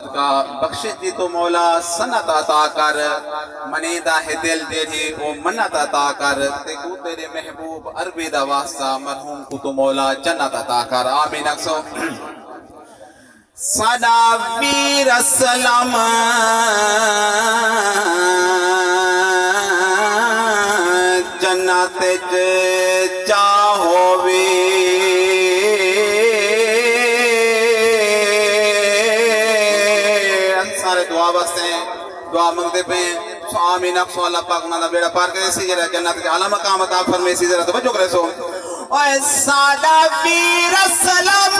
का बख्शिश दी तो मौला सन्नत अता कर मनीदा है दिल तेरी वो मन्नत अता कर ते को तेरे महबूब अरबी दा वास्ता मरहूम को तो मौला जन्नत अता कर आमीन अक्सो सदा वीर सलाम जन्नत चाहोवे दुआ मंगते पे आमीन अक्सो अल्लाह पाक ना बेड़ा पार करे सी जरा जन्नत के आला मकाम अता फरमाए सी जरा तवज्जो करे सो ओए सादा वीर सलाम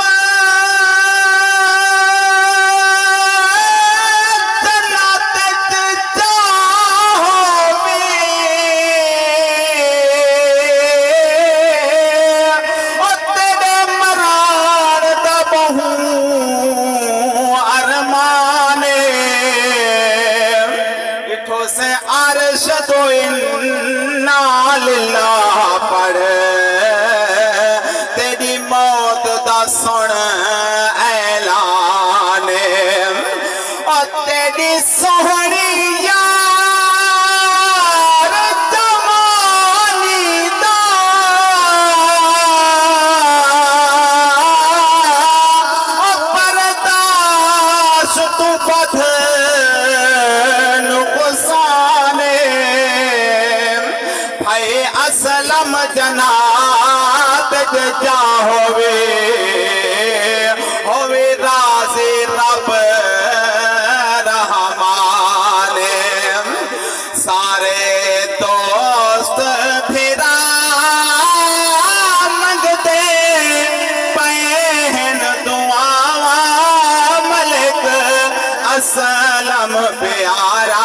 पढ़ तेरी मौत दा सुन ऐलान और तेरी सोहनी यार जमानी दा बर्दाश्त तू बध असलम जनात जा होवे राज़े रब रहमान सारे दोस्त फिरा मंगते पहन दुआवा मलिक असलम प्यारा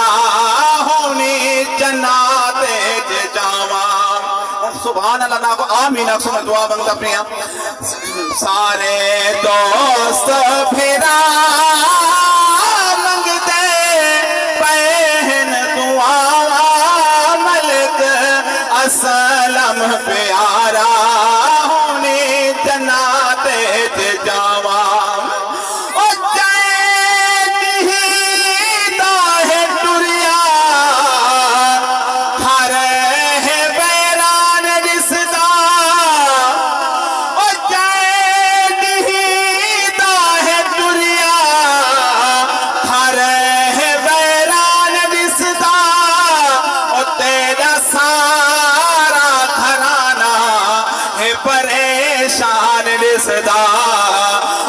होनी जन्नत जावा सुभान अल्लाह ना को आमीन अक्सो में दुआ मंगता प्रिया सारे दोस्त फिरा मंगते पहन दुआ मलिक असलम प्यारा होने जन्नत जावा परेशान रिश्ता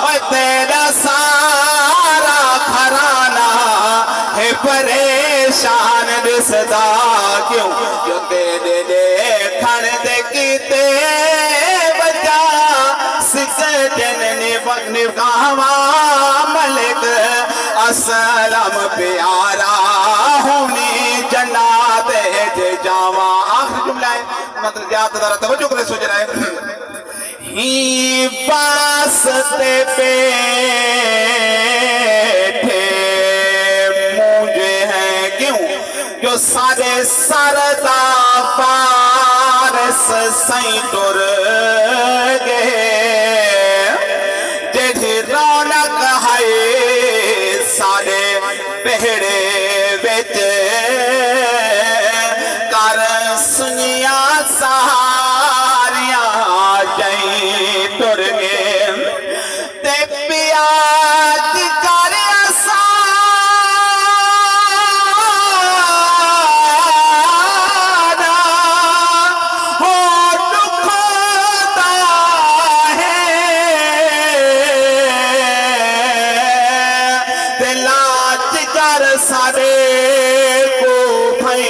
और तेरा सारा घराना है परेशान रिश्ता क्यों जो तेरे देखण दे कीते बजा सिख जनने बगने गावा मलिक असलम प्यारा होनी जन्नत जावा आखिरी जुमला है मतलब ज्यादा जरा तवज्जो करे सोच रहा है ही वास्ते बैठे मुझे हैं क्यों जो सारे सरदा पारस सही टुर गए जेठी रौनक है सारे पहड़े बिच कर सुनिया सारिया तुर गए ते प्याज कर सारा हो दुखदा है ते लाज कर सारे को भाई